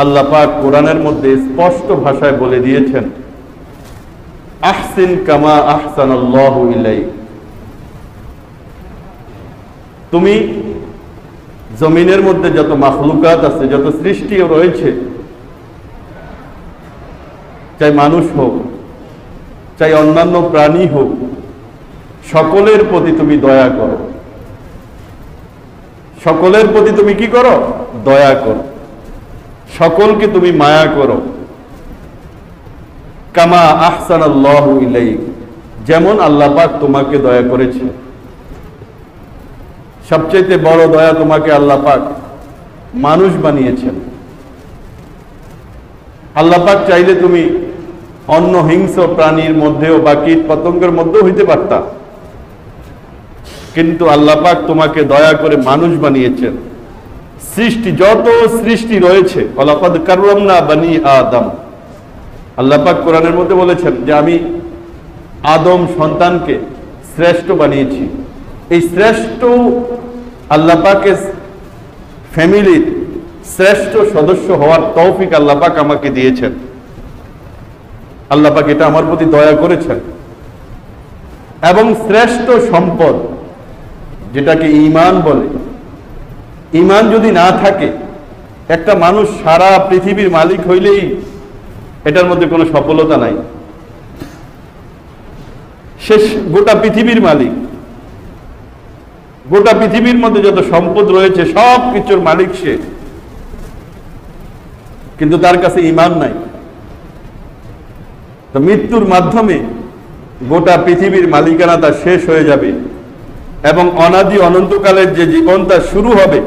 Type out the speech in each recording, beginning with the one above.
আল্লাহ পাক কোরআনের মধ্যে স্পষ্ট ভাষায় বলে দিয়েছেন, আহসিন কামা আহসানাল্লাহু ইলাইক। তুমি জমিনের মধ্যে যত মাখলুকাত আছে, যত সৃষ্টি রয়েছে, চাই মানুষ হোক, চাই অন্যান্য প্রাণী হোক, সকলের প্রতি তুমি দয়া করো। সকলের প্রতি তুমি কি করো? দয়া করো। সকলকে তুমি মায়া করো। কামা আহসানাল্লাহু ইলাইক, যেমন আল্লাহ পাক তোমাকে দয়া করেছে। সবচেয়ে বড় দয়া তোমাকে আল্লাহ পাক মানুষ বানিয়েছেন। আল্লাহ পাক চাইলে তুমি অন্য হিংস্র প্রাণীর মধ্যেও বা কীট পতঙ্গের মধ্যেও হইতে পারতা, কিন্তু আল্লাহ পাক তোমাকে দয়া করে মানুষ বানিয়েছেন। সৃষ্টি যত সৃষ্টি রয়েছে, ওয়ালাকাদ কাররামনা বানি আদম, আল্লাহ পাক কোরআনের মধ্যে বলেছেন যে আমি আদম সন্তানকে শ্রেষ্ঠ বানিয়েছি। এই শ্রেষ্ঠ আল্লাহ পাকের ফ্যামিলির শ্রেষ্ঠ সদস্য হওয়ার তৌফিক আল্লাহ পাক আমাকে দিয়েছেন। আল্লাহ পাক এটা আমার প্রতি দয়া করেছেন। এবং শ্রেষ্ঠ সম্পদ যেটাকে ঈমান বলে, ঈমান যদি না থাকে, একটা মানুষ সারা পৃথিবীর মালিক হইলেই এটার মধ্যে কোনো সফলতা নাই। সে গোটা পৃথিবীর মালিক, গোটা পৃথিবীর মধ্যে যত সম্পদ রয়েছে সব কিছুর মালিক সে, কিন্তু তার কাছে ঈমান নাই। তো মৃত্যুর মাধ্যমে গোটা পৃথিবীর মালিকানা তার শেষ হয়ে যাবে এবং অনাদি অনন্তকালের যে জীবনটা শুরু হবে,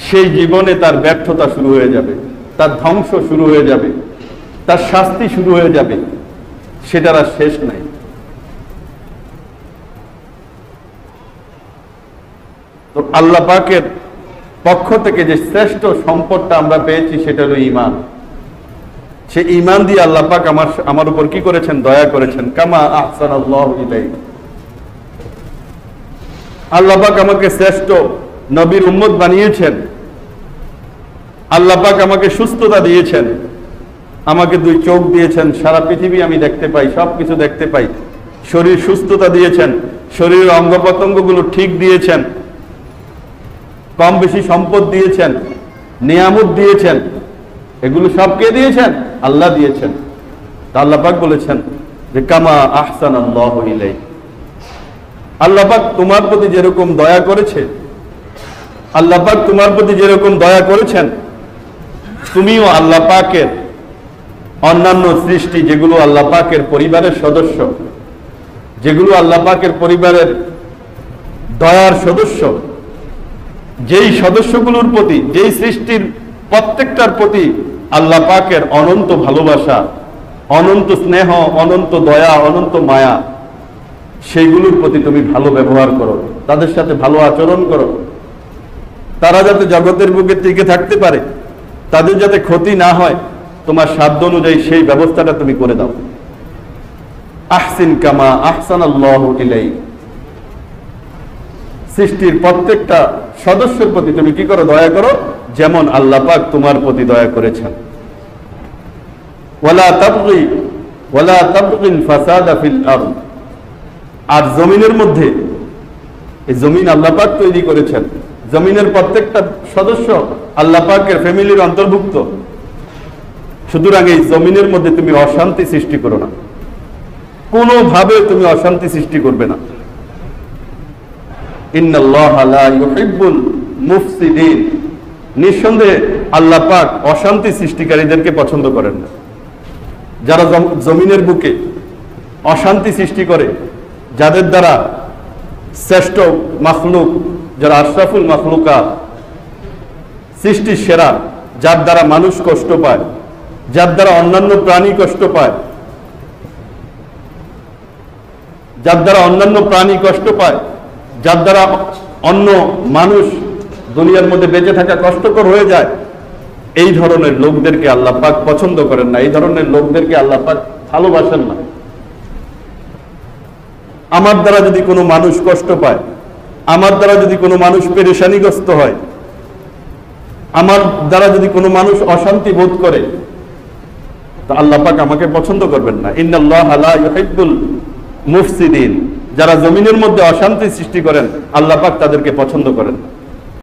সেই জীবনে তার ব্যর্থতা শুরু হয়ে যাবে, তার ধ্বংস শুরু হয়ে যাবে, তার শাস্তি শুরু হয়ে যাবে, সেটার আর শেষ নাই। তো আল্লাহ পাকের পক্ষ থেকে যে শ্রেষ্ঠ সম্পদটা আমরা পেয়েছি সেটা হলো ঈমান। সে ঈমান দিয়ে আল্লাহ পাক আমার উপর কি করেছেন? দয়া করেছেন। কামা আহসানাল্লাহু ইলাইক, আল্লাহ পাক আমাকে শ্রেষ্ঠ নবীর উম্মত বানিয়েছেন। আল্লাহ পাক আমাকে সুস্থতা দিয়েছেন, আমাকে দুই চোখ দিয়েছেন, সারা পৃথিবী আমি দেখতে পাই, সবকিছু দেখতে পাই। শরীর সুস্থতা দিয়েছেন, শরীরের অঙ্গ প্রত্যঙ্গগুলো ঠিক দিয়েছেন, কম বেশি সম্পদ দিয়েছেন, নিয়ামত দিয়েছেন। এগুলো সব কে দিয়েছেন? আল্লাহ দিয়েছেন। তা আল্লাহ পাক বলেছেন যে কামা আহসানাল্লাহু ইলাইক, আল্লাহ পাক তোমার প্রতি যেরকম দয়া করেছে, আল্লাহ পাক তোমার প্রতি যেরকম দয়া করেছেন, তুমিও আল্লাহ পাকের অন্যান্য সৃষ্টি যেগুলো আল্লাহ পাকের পরিবারের সদস্য, যেগুলো আল্লাহ পাকের পরিবারের দয়ার সদস্য, যেই সদস্যগুলোর প্রতি, যেই সৃষ্টির প্রত্যেকটার প্রতি আল্লাহ পাকের অনন্ত ভালোবাসা, অনন্ত স্নেহ, অনন্ত দয়া, অনন্ত মায়া, সেইগুলোর প্রতি তুমি ভালো ব্যবহার করো, তাদের সাথে ভালো আচরণ করো। তারা যাতে জগতের বুকে টিকে থাকতে পারে, তাদের যাতে ক্ষতি না হয়, তোমার সাধ্য অনুযায়ী সেই ব্যবস্থাটা তুমি করে দাও। আহসিন কামা আহসানাল্লাহু ইলাইক, সৃষ্টির প্রত্যেকটা সদস্যের প্রতি তুমি কি করো? দয়া করো, যেমন আল্লাহ পাক তোমার প্রতি দয়া করেছেন। ওয়ালা তাবগিল ফাসাদা ফিল আরদ, আর জমিনের মধ্যে, এই জমিন আল্লাহ পাক তৈরি করেছেন, জমিনের প্রত্যেকটা সদস্য আল্লাহ পাকের ফ্যামিলির অন্তর্ভুক্ত। সুতরাং এই জমিনের মধ্যে তুমি অশান্তি সৃষ্টি করো না, কোনোভাবে তুমি অশান্তি সৃষ্টি করবে না। ইন্নাল্লাহা লা ইউহিব্বুল মুফসিদিন, নিঃসন্দেহে আল্লাহ পাক অশান্তি সৃষ্টিকারীদেরকে পছন্দ করেন না। যারা জমিনের বুকে অশান্তি সৃষ্টি করে, যাদের দ্বারা শ্রেষ্ঠ মাখলুক, যারা আশরাফুল মাখলুকাত, সৃষ্টির সেরা, যার দ্বারা মানুষ কষ্ট পায়, যার দ্বারা অন্যান্য প্রাণী কষ্ট পায়, যার দ্বারা অন্যান্য প্রাণী কষ্ট পায়, যার দ্বারা অন্য মানুষ দুনিয়ার মধ্যে বেঁচে থাকা কষ্টকর হয়ে যায়, এই ধরনের লোকদেরকে আল্লাহ পাক পছন্দ করেন না, এই ধরনের লোকদেরকে আল্লাহ পাক ভালোবাসেন না। আমার দ্বারা যদি কোনো মানুষ কষ্ট পায়, আমার দ্বারা যদি কোনো মানুষ পেরেশানিগ্রস্ত হয়, আমার দ্বারা যদি কোনো মানুষ অশান্তি বোধ করে তো আল্লাহ পাক আমাকে পছন্দ করবেন না। ইন্নাল্লাহা লা ইউহিব্বুল মুফসিদিন, যারা জমিনের মধ্যে অশান্তি সৃষ্টি করেন আল্লাহ পাক তাদেরকে পছন্দ করেন।